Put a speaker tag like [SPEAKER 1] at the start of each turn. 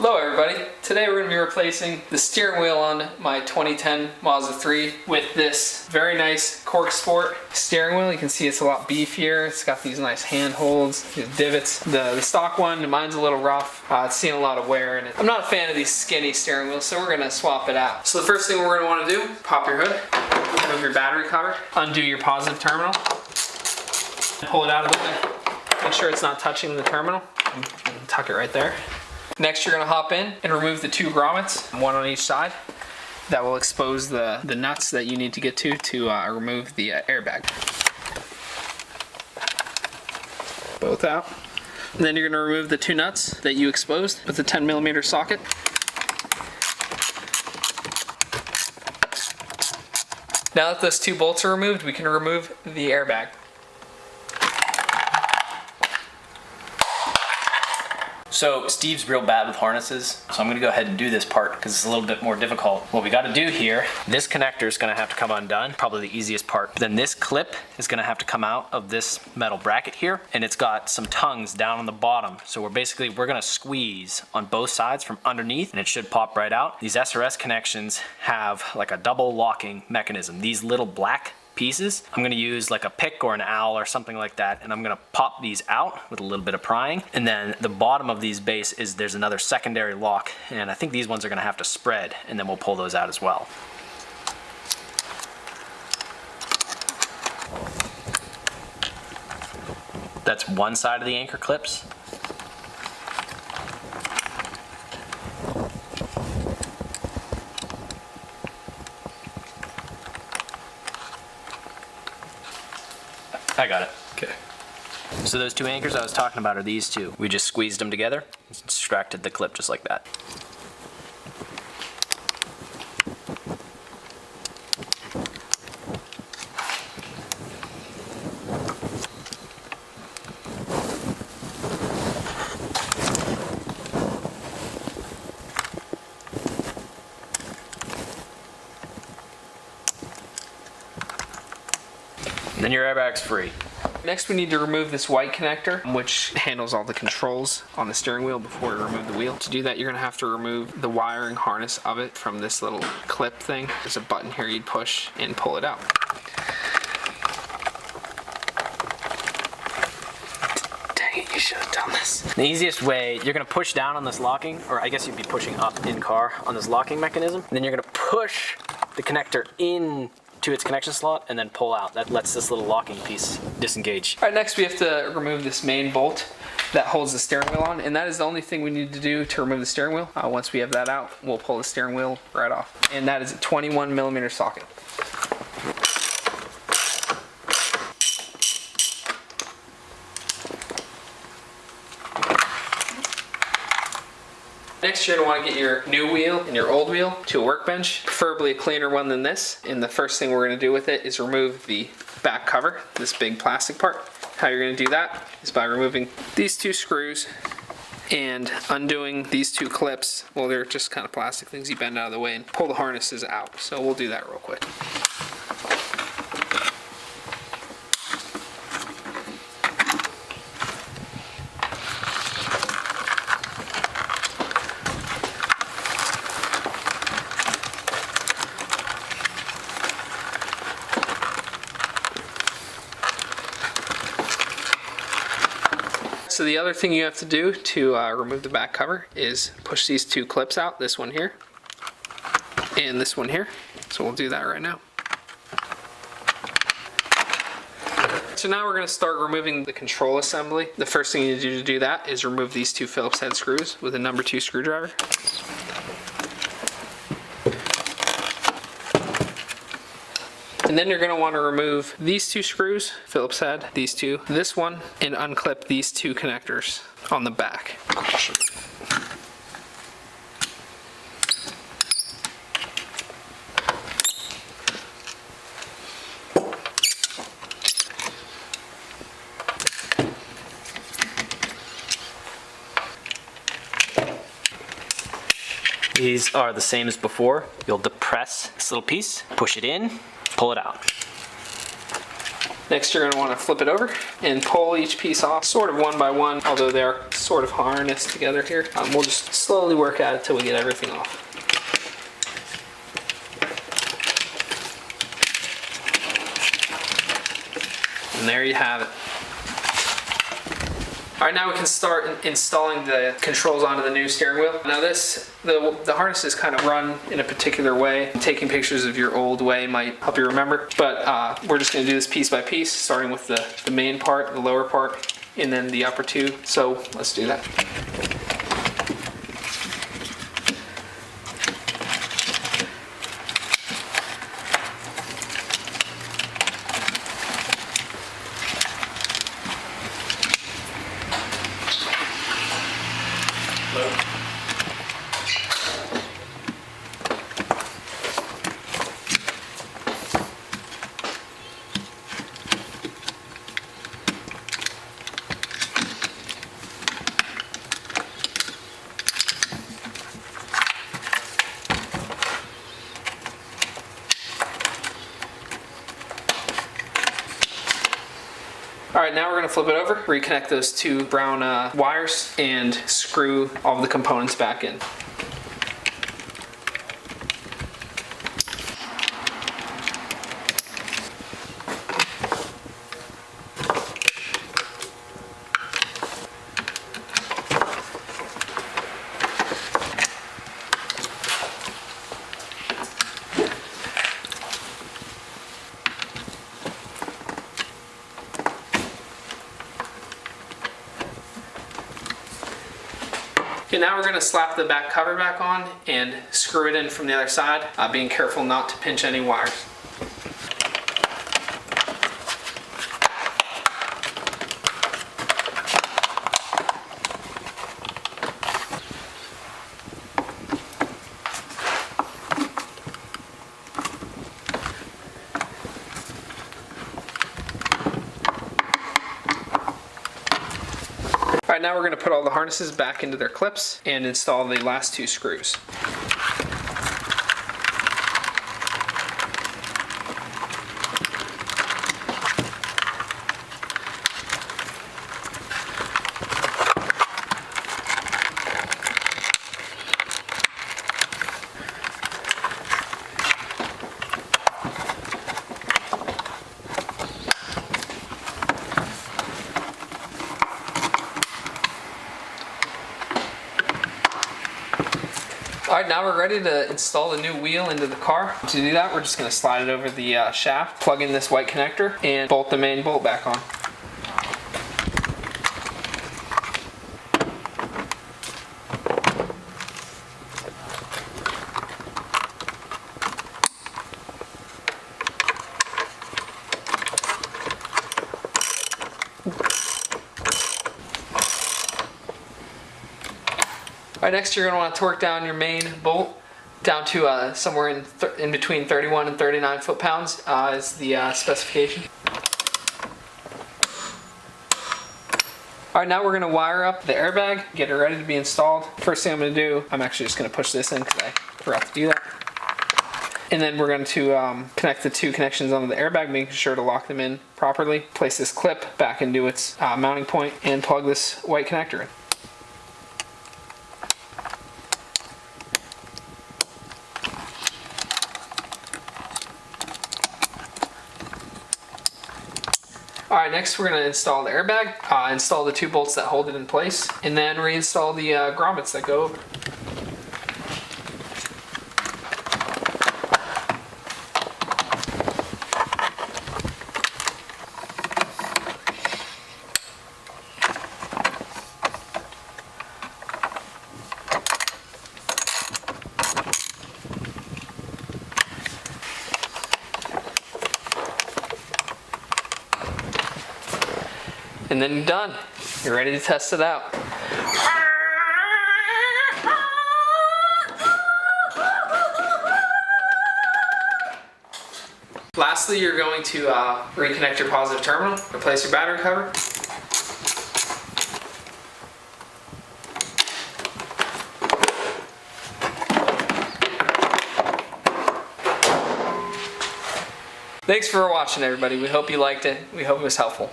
[SPEAKER 1] Hello everybody, today we're going to be replacing the steering wheel on my 2010 Mazda 3 with this very nice CorkSport steering wheel. You can see it's a lot beefier, it's got these nice handholds, these divots. The stock one, mine's a little rough, it's seen a lot of wear in it. I'm not a fan of these skinny steering wheels, so we're going to swap it out. So the first thing we're going to want to do, pop your hood, remove your battery cover, undo your positive terminal, pull it out of the way. Make sure it's not touching the terminal, and tuck it right there. Next, you're going to hop in and remove the two grommets, one on each side. That will expose the nuts that you need to get to remove the airbag. Both out. And then you're going to remove the two nuts that you exposed with the 10mm socket. Now that those two bolts are removed, we can remove the airbag.
[SPEAKER 2] So Steve's real bad with harnesses, so I'm gonna go ahead and do this part because it's a little bit more difficult. What we gotta do here, this connector is gonna have to come undone, probably the easiest part. Then this clip is gonna have to come out of this metal bracket here, and it's got some tongues down on the bottom. So we're gonna squeeze on both sides from underneath, and it should pop right out. These SRS connections have like a double locking mechanism. These little black pieces, I'm going to use like a pick or an awl or something like that, and I'm going to pop these out with a little bit of prying. And then the bottom of these base is there's another secondary lock, and I think these ones are going to have to spread, and then we'll pull those out as well. That's one side of the anchor clips. I got it. Okay. So those two anchors I was talking about are these two. We just squeezed them together, extracted the clip just like that. And then your airbag's free.
[SPEAKER 1] Next, we need to remove this white connector, which handles all the controls on the steering wheel before we remove the wheel. To do that, you're going to have to remove the wiring harness of it from this little clip thing. There's a button here you'd push and pull it out. Dang it, you should have done this.
[SPEAKER 2] The easiest way, you're going to push down on this locking, or I guess you'd be pushing up in car on this locking mechanism. And then you're going to push the connector in to its connection slot and then pull out. That lets this little locking piece disengage.
[SPEAKER 1] All right, next we have to remove this main bolt that holds the steering wheel on, and that is the only thing we need to do to remove the steering wheel. Once we have that out, we'll pull the steering wheel right off. And that is a 21mm socket. Next, you're going to want to get your new wheel and your old wheel to a workbench, preferably a cleaner one than this. And the first thing we're going to do with it is remove the back cover, this big plastic part. How you're going to do that is by removing these two screws and undoing these two clips. Well, they're just kind of plastic things you bend out of the way and pull the harnesses out. So we'll do that real quick. So the other thing you have to do to remove the back cover is push these two clips out, this one here and this one here. So we'll do that right now. So now we're going to start removing the control assembly. The first thing you need to do that is remove these two Phillips head screws with a number 2 screwdriver. And then you're going to want to remove these two screws, Phillips head, these two, this one, and unclip these two connectors on the back.
[SPEAKER 2] These are the same as before. You'll depress this little piece, push it in, pull it out.
[SPEAKER 1] Next, you're going to want to flip it over and pull each piece off, sort of one by one, although they're sort of harnessed together here. We'll just slowly work at it till we get everything off. And there you have it. All right, now we can start installing the controls onto the new steering wheel. Now the harnesses kind of run in a particular way. Taking pictures of your old way might help you remember, but we're just gonna do this piece by piece, starting with the main part, the lower part, and then the upper two. So let's do that. All right, now we're gonna flip it over, reconnect those two brown wires, and screw all of the components back in. Okay, now we're going to slap the back cover back on and screw it in from the other side, being careful not to pinch any wires. All right, now we're going to put all the harnesses back into their clips and install the last two screws. All right, now we're ready to install the new wheel into the car. To do that, we're just going to slide it over the shaft, plug in this white connector, and bolt the main bolt back on. All right, next you're going to want to torque down your main bolt down to somewhere in between 31 and 39 foot-pounds is the specification. All right, now we're going to wire up the airbag, get it ready to be installed. First thing I'm going to do, I'm actually just going to push this in because I forgot to do that. And then we're going to connect the two connections onto the airbag, making sure to lock them in properly. Place this clip back into its mounting point and plug this white connector in. All right, next we're going to install the airbag, install the two bolts that hold it in place, and then reinstall the grommets that go over. And then you're done. You're ready to test it out. Lastly, you're going to reconnect your positive terminal, replace your battery cover. Thanks for watching, everybody. We hope you liked it. We hope it was helpful.